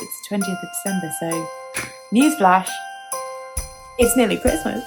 It's the 20th of December, so newsflash, it's nearly Christmas.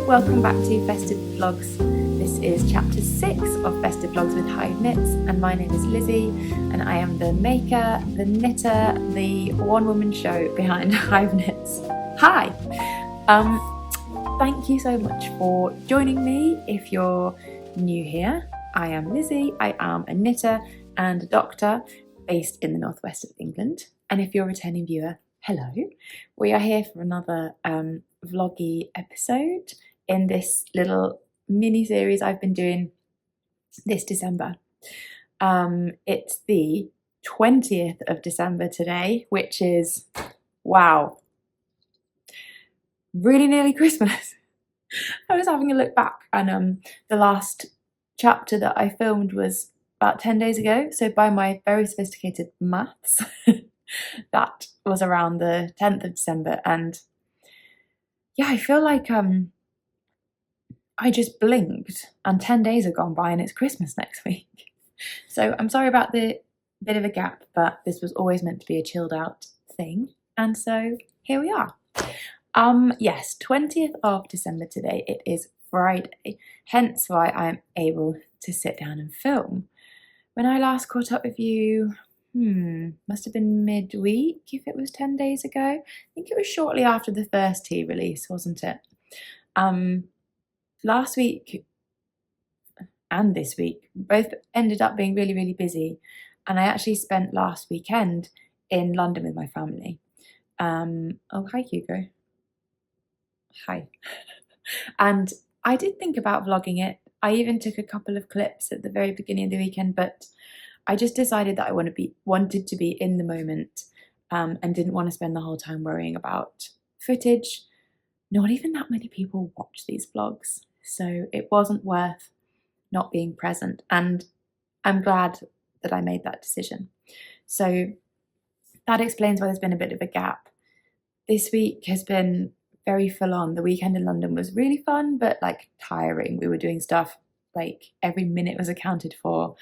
Welcome back to Festive Vlogs. This is chapter 6 of Festive Vlogs with Hive Knits, and my name is Lizzie and I am the maker, the knitter, the one-woman show behind Hive Knits. Hi! Thank you so much for joining me. If you're new here, I am Lizzie. I am a knitter and a doctor based in the northwest of England. And if you're a returning viewer, hello. We are here for another vloggy episode in this little mini series I've been doing this December. It's the 20th of December today, which is, wow, really nearly Christmas. I was having a look back, and the last chapter that I filmed was about 10 days ago. So by my very sophisticated maths, that was around the 10th of December. And yeah, I feel like I just blinked and 10 days have gone by and it's Christmas next week. So I'm sorry about the bit of a gap, but this was always meant to be a chilled out thing. And so here we are. Yes, 20th of December today. It is Friday, hence why I'm able to sit down and film. When I last caught up with you, must have been midweek if it was 10 days ago. I think it was shortly after the first tea release, wasn't it? Last week and this week both ended up being really, really busy. And I actually spent last weekend in London with my family. Oh, hi, Hugo. Hi. And I did think about vlogging it. I even took a couple of clips at the very beginning of the weekend, but I just decided that I wanted to be in the moment, and didn't want to spend the whole time worrying about footage. Not even that many people watch these vlogs, so it wasn't worth not being present, and I'm glad that I made that decision. So that explains why there's been a bit of a gap. This week has been very full on. The weekend in London was really fun, but like tiring. We were doing stuff like every minute was accounted for.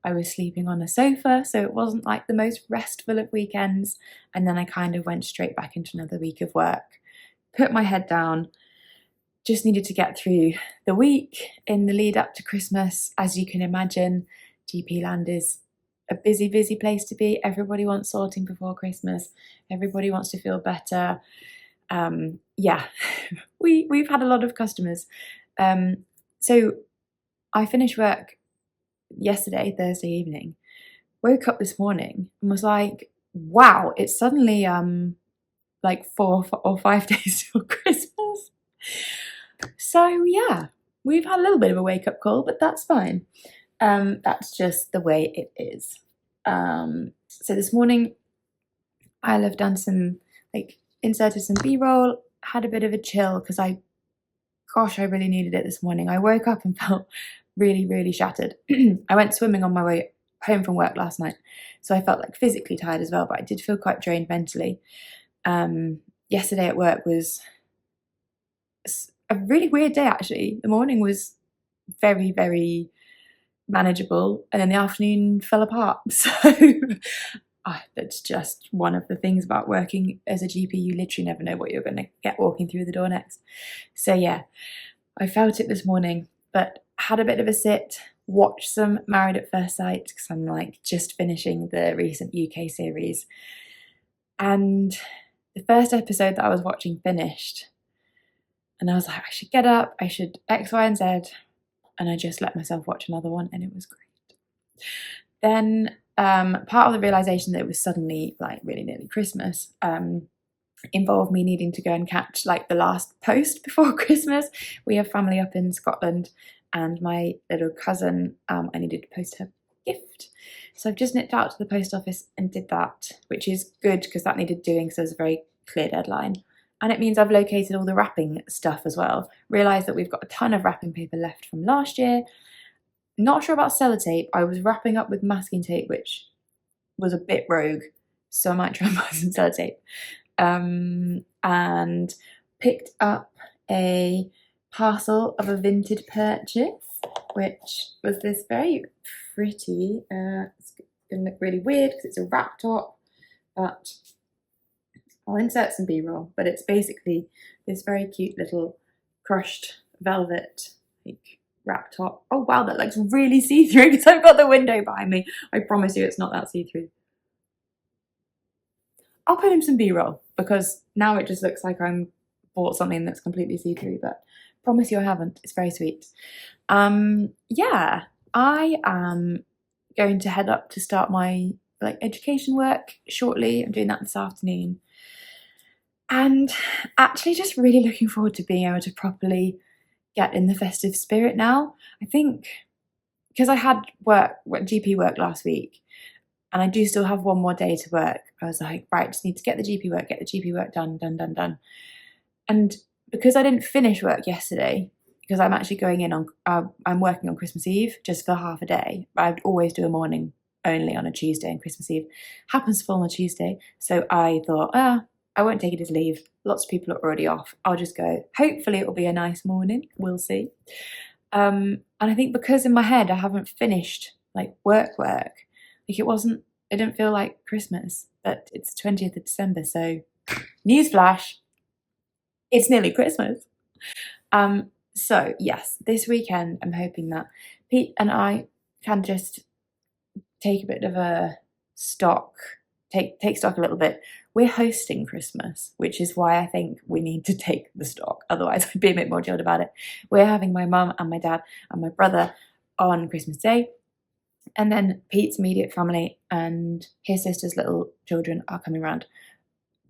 I was sleeping on a sofa, so it wasn't like the most restful of weekends. And then I kind of went straight back into another week of work, put my head down, just needed to get through the week in the lead up to Christmas. As you can imagine, GP land is a busy, busy place to be. Everybody wants sorting before Christmas. Everybody wants to feel better. Yeah, we've had a lot of customers. So I finished work yesterday, Thursday evening, woke up this morning and was like, wow, it's suddenly like 4 or 5 days till Christmas. So yeah, we've had a little bit of a wake-up call, but that's fine. That's just the way it is. So this morning I'll have done some, like, inserted some b-roll, had a bit of a chill because I really needed it this morning. I woke up and felt really, really shattered. I went swimming on my way home from work last night, so I felt like physically tired as well, but I did feel quite drained mentally. Yesterday at work was a really weird day, actually. The morning was very, very manageable, and then the afternoon fell apart. So that's just one of the things about working as a GP. You literally never know what you're going to get walking through the door next. So yeah, I felt it this morning, but had a bit of a sit, watched some Married at First Sight because I'm like just finishing the recent UK series. And the first episode that I was watching finished, and I was like, I should get up, I should X, Y, and Z. And I just let myself watch another one, and it was great. Then part of the realization that it was suddenly like really nearly Christmas involved me needing to go and catch like the last post before Christmas. We have family up in Scotland, and my little cousin, I needed to post her gift. So I've just nipped out to the post office and did that, which is good because that needed doing, so there's a very clear deadline. And it means I've located all the wrapping stuff as well. Realised that we've got a ton of wrapping paper left from last year. Not sure about sellotape. I was wrapping up with masking tape, which was a bit rogue, so I might try and buy some sellotape. And picked up a parcel of a vintage purchase, which was this very pretty, it's going to look really weird because it's a wrap top, but I'll insert some b-roll, but it's basically this very cute little crushed velvet like wrap top. Oh wow, that looks really see-through because I've got the window behind me. I promise you it's not that see-through. I'll put in some b-roll because now it just looks like I'm bought something that's completely see-through, but promise you I haven't. It's very sweet. Yeah, I am going to head up to start my education work shortly. I'm doing that this afternoon. And actually just really looking forward to being able to properly get in the festive spirit now. I think because I had GP work last week, and I do still have one more day to work, I was like, right, just need to get the GP work done. And because I didn't finish work yesterday, because I'm actually going in on, I'm working on Christmas Eve just for half a day. I'd always do a morning only on a Tuesday, and Christmas Eve happens to fall on a Tuesday. So I thought, I won't take it as leave. Lots of people are already off. I'll just go. Hopefully it'll be a nice morning. We'll see. And I think because in my head I haven't finished like work, like it didn't feel like Christmas, but it's 20th of December, so newsflash, it's nearly Christmas. So yes, this weekend I'm hoping that Pete and I can just take a bit of a stock, take stock a little bit. We're hosting Christmas, which is why I think we need to take the stock. Otherwise, I'd be a bit more chilled about it. We're having my mum and my dad and my brother on Christmas Day. And then Pete's immediate family and his sister's little children are coming around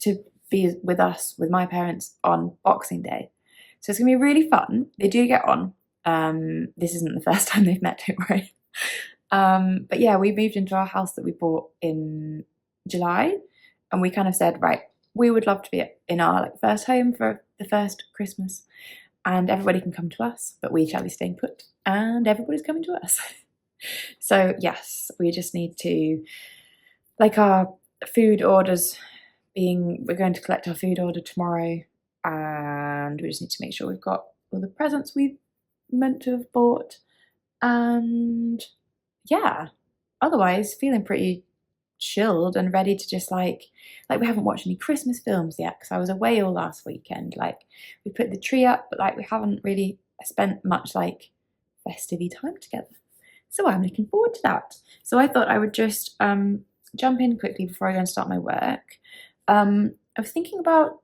to be with us, with my parents, on Boxing Day. So it's going to be really fun. They do get on. This isn't the first time they've met, don't worry. But yeah, we moved into our house that we bought in July, and we kind of said, right, we would love to be in our like first home for the first Christmas, and everybody can come to us, but we shall be staying put, and everybody's coming to us. So yes, we just need to, like, our food orders we're going to collect our food order tomorrow, and we just need to make sure we've got all the presents we meant to have bought, and yeah, otherwise feeling pretty chilled and ready to just like we haven't watched any Christmas films yet because I was away all last weekend. Like, we put the tree up, but like we haven't really spent much like festive time together. So I'm looking forward to that. So I thought I would just jump in quickly before I go and start my work. I was thinking about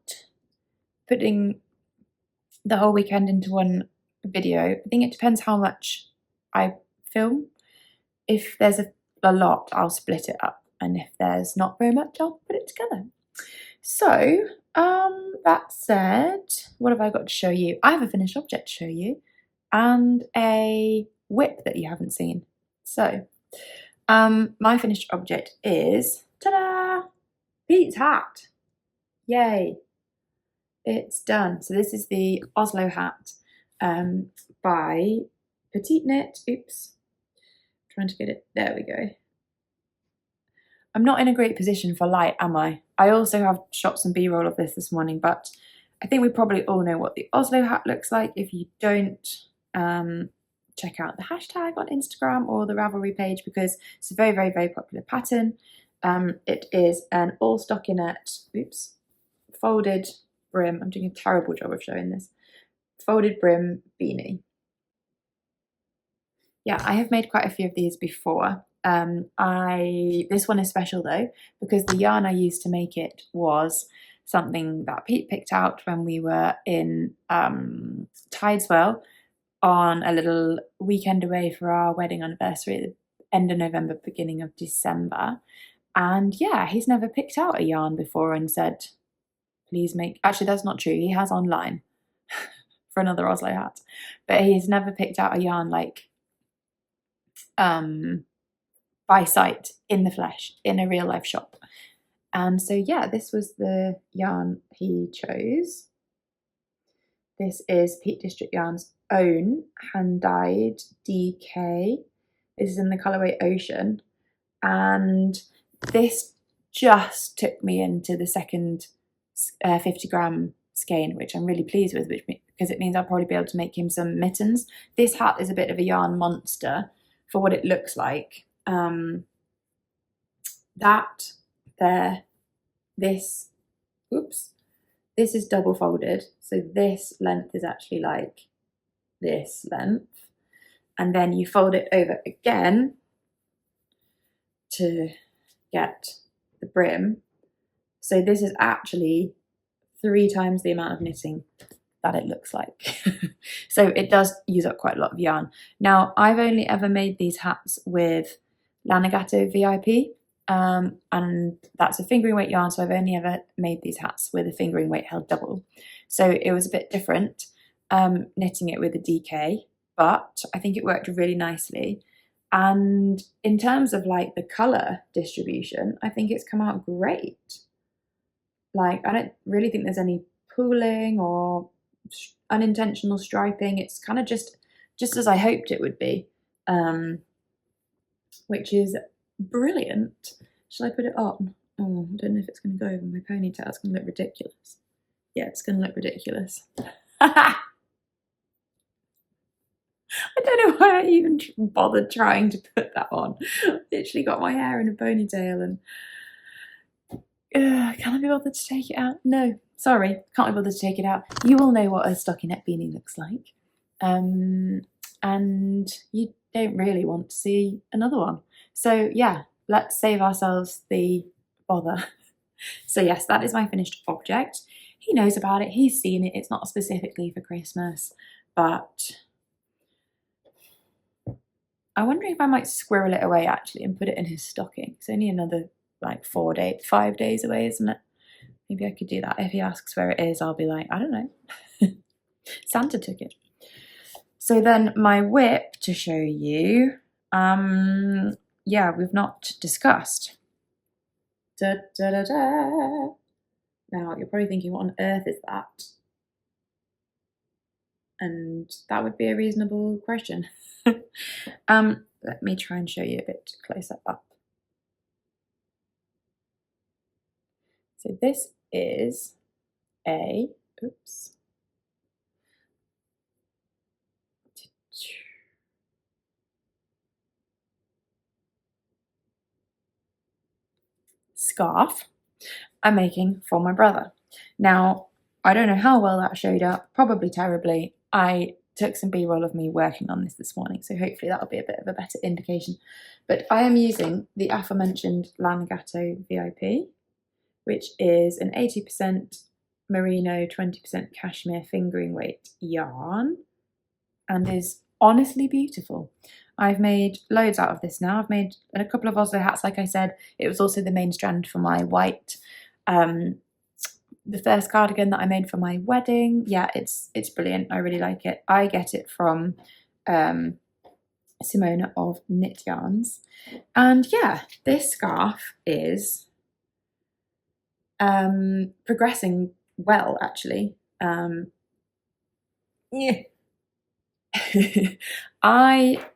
putting the whole weekend into one video. I think it depends how much I film. If there's a lot, I'll split it up, and if there's not very much, I'll put it together. So that said, what have I got to show you? I have a finished object to show you, and a whip that you haven't seen. So my finished object is, ta-da, Pete's hat. Yay, it's done. So this is the Oslo hat by Petite Knit. Oops, trying to get it, there we go. I'm not in a great position for light, am I? I also have shot some B-roll of this morning, but I think we probably all know what the Oslo hat looks like. If you don't, check out the hashtag on Instagram or the Ravelry page, because it's a very, very, very popular pattern. It is an all stockinette, folded brim. I'm doing a terrible job of showing this. Folded brim beanie. Yeah, I have made quite a few of these before. This one is special though, because the yarn I used to make it was something that Pete picked out when we were in Tideswell on a little weekend away for our wedding anniversary at the end of November, beginning of December. And yeah, he's never picked out a yarn before and said, please make, actually that's not true, he has online for another Oslo hat, but he's never picked out a yarn like by sight, in the flesh, in a real life shop. And so yeah, this was the yarn he chose. This is Peak District Yarn's own hand-dyed DK. This is in the colourway Ocean, and this just took me into the second 50-gram skein, which I'm really pleased with, because it means I'll probably be able to make him some mittens. This hat is a bit of a yarn monster for what it looks like. That there, this is double folded, so this length is actually like this length, and then you fold it over again to get the brim. So this is actually 3 times the amount of knitting that it looks like. So it does use up quite a lot of yarn. Now, I've only ever made these hats with Lana Gatto VIP, and that's a fingering weight yarn, so I've only ever made these hats with a fingering weight held double. So it was a bit different knitting it with a DK, but I think it worked really nicely. And in terms of like the colour distribution, I think it's come out great. Like, I don't really think there's any pooling or unintentional striping. It's kind of just as I hoped it would be, which is brilliant. Shall I put it on? Oh, I don't know if it's going to go over my ponytail. It's going to look ridiculous. Yeah, it's going to look ridiculous. I don't know why I even bothered trying to put that on. Literally got my hair in a ponytail and can I be bothered to take it out? No, sorry, can't be bothered to take it out. You all know what a stockinette beanie looks like. And you don't really want to see another one. So yeah, let's save ourselves the bother. So yes, that is my finished object. He knows about it, he's seen it. It's not specifically for Christmas, but I wonder if I might squirrel it away actually and put it in his stocking. It's only another like 5 days away, isn't it? Maybe I could do that. If he asks where it is, I'll be like, I don't know. Santa took it. So then my whip to show you, yeah, we've not discussed. Da, da, da, da. Now you're probably thinking, what on earth is that? And that would be a reasonable question. Let me try and show you a bit closer up. So this is a, oops. Scarf I'm making for my brother. Now, I don't know how well that showed up, probably terribly. I took some B-roll of me working on this morning, so hopefully that'll be a bit of a better indication. But I am using the aforementioned Lana Gatto VIP, which is an 80% merino, 20% cashmere fingering weight yarn, and is honestly beautiful. I've made loads out of this now. I've made a couple of Oslo hats, like I said. It was also the main strand for my white, the first cardigan that I made for my wedding. Yeah, it's brilliant. I really like it. I get it from Simona of Knit Yarns. And yeah, this scarf is progressing well, actually. Yeah. I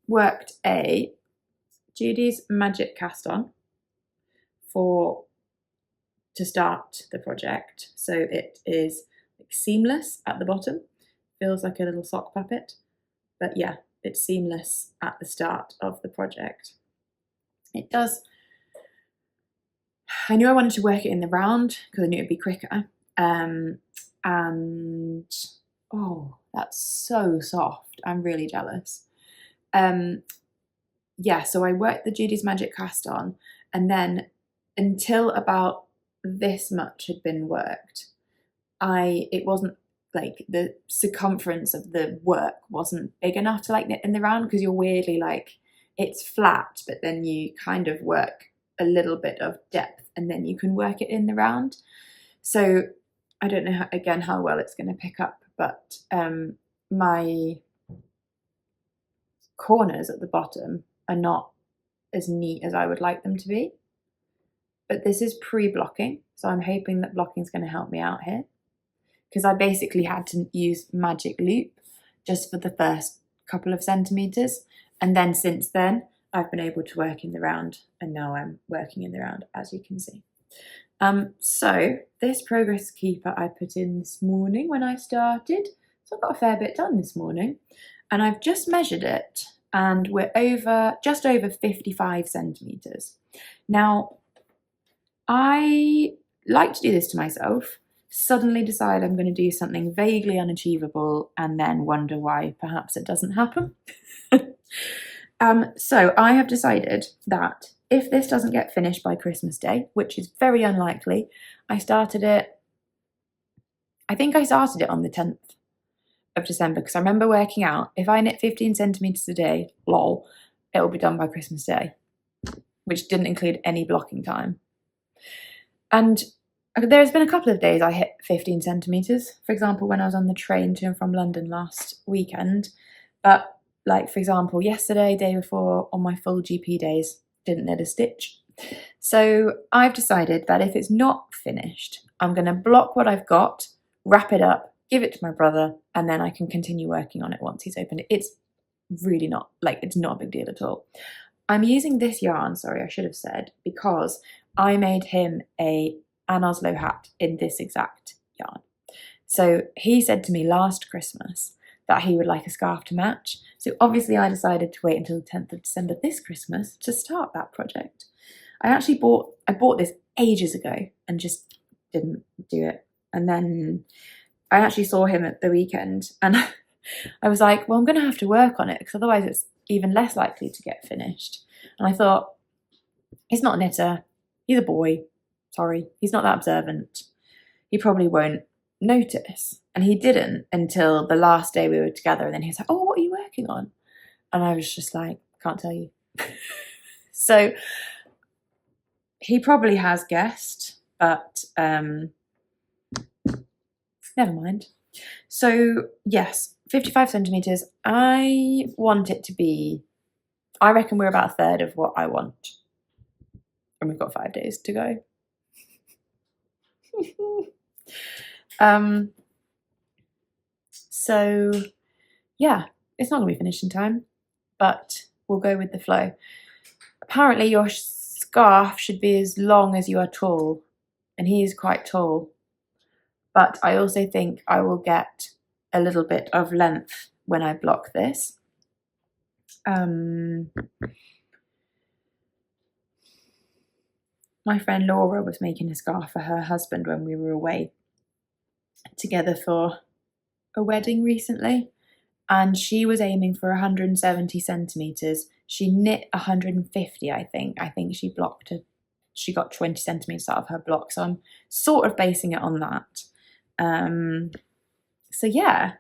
worked a Judy's Magic cast on to start the project. So it is like seamless at the bottom, feels like a little sock puppet, but yeah, it's seamless at the start of the project. It does, I knew I wanted to work it in the round because I knew it'd be quicker. And oh, that's so soft. I'm really jealous. Yeah, so I worked the Judy's Magic cast on, and then until about this much had been worked, it wasn't like the circumference of the work wasn't big enough to like knit in the round, because you're weirdly like, it's flat, but then you kind of work a little bit of depth and then you can work it in the round. So I don't know how well it's going to pick up, but my corners at the bottom are not as neat as I would like them to be. But this is pre-blocking, so I'm hoping that blocking is going to help me out here, because I basically had to use magic loop just for the first couple of centimetres, and then since then I've been able to work in the round, and now I'm working in the round, as you can see. So this progress keeper I put in this morning when I started, so I've got a fair bit done this morning, and I've just measured it, and we're just over 55 centimetres. Now, I like to do this to myself, suddenly decide I'm going to do something vaguely unachievable, and then wonder why perhaps it doesn't happen. So I have decided that if this doesn't get finished by Christmas Day, which is very unlikely, I think I started it on the 10th of December, because I remember working out, if I knit 15 centimetres a day, lol, it will be done by Christmas Day, which didn't include any blocking time. And there's been a couple of days I hit 15 centimetres, for example, when I was on the train to and from London last weekend. But like, for example, yesterday, day before, on my full GP days, didn't knit a stitch. So I've decided that if it's not finished, I'm going to block what I've got, wrap it up, give it to my brother, and then I can continue working on it once he's opened it. It's really not, like, it's not a big deal at all. I'm using this yarn, sorry, I should have said, because I made him an Oslo hat in this exact yarn. So he said to me last Christmas that he would like a scarf to match. So obviously I decided to wait until the 10th of December this Christmas to start that project. I bought this ages ago and just didn't do it. And then I actually saw him at the weekend and I was like, well, I'm going to have to work on it because otherwise it's even less likely to get finished. And I thought, he's not a knitter, he's a boy, sorry, he's not that observant. He probably won't notice. And he didn't until the last day we were together, and then he was like, oh, what are you working on? And I was just like, can't tell you. So he probably has guessed, but never mind. So yes, 55 centimetres. I want it to be, I reckon we're about a third of what I want. And we've got 5 days to go. So yeah, it's not going to be finished in time, but we'll go with the flow. Apparently your scarf should be as long as you are tall, and he is quite tall. But I also think I will get a little bit of length when I block this. My friend Laura was making a scarf for her husband when we were away together for a wedding recently, and she was aiming for 170 centimetres. She knit 150, I think. I think she blocked it. She got 20 centimetres out of her block, so I'm sort of basing it on that. So yeah,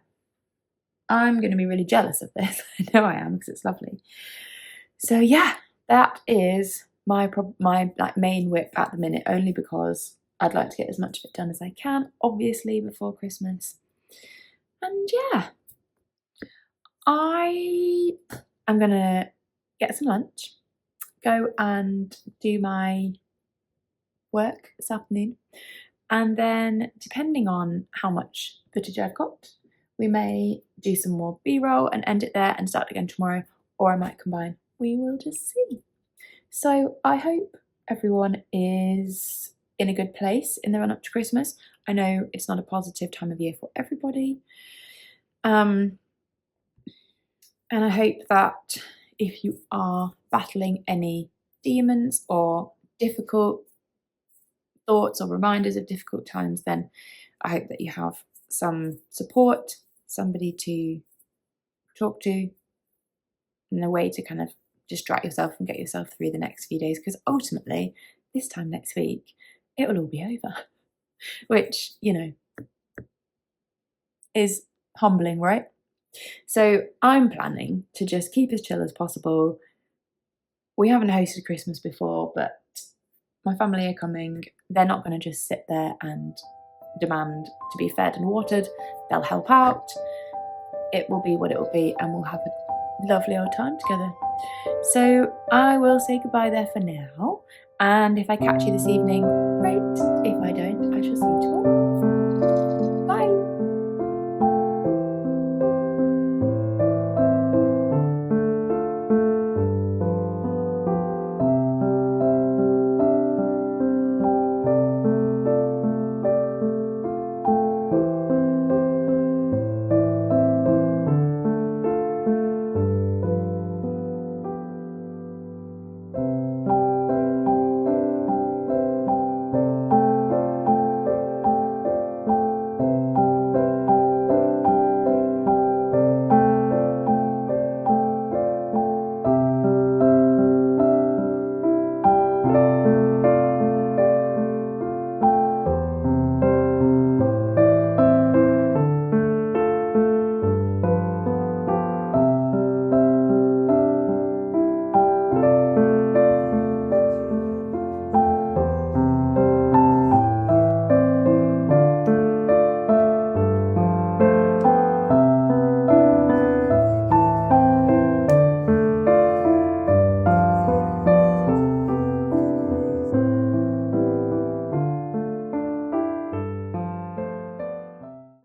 I'm going to be really jealous of this. I know I am, because it's lovely. So yeah, that is my like main whip at the minute, only because I'd like to get as much of it done as I can, obviously before Christmas. And yeah, I am going to get some lunch, go and do my work this afternoon, and then depending on how much footage I've got, we may do some more B-roll and end it there and start again tomorrow, or I might combine. We will just see. So I hope everyone is in a good place in the run up to Christmas. I know it's not a positive time of year for everybody. And I hope that if you are battling any demons or difficult thoughts or reminders of difficult times, then I hope that you have some support, somebody to talk to, and a way to kind of distract yourself and get yourself through the next few days, because ultimately this time next week it will all be over, which, you know, is humbling, right? So I'm planning to just keep as chill as possible. We haven't hosted Christmas before, but my family are coming. They're not going to just sit there and demand to be fed and watered. They'll help out. It will be what it will be, and we'll have a lovely old time together. So I will say goodbye there for now, and if I catch you this evening, great. If I don't, I shall see you tomorrow.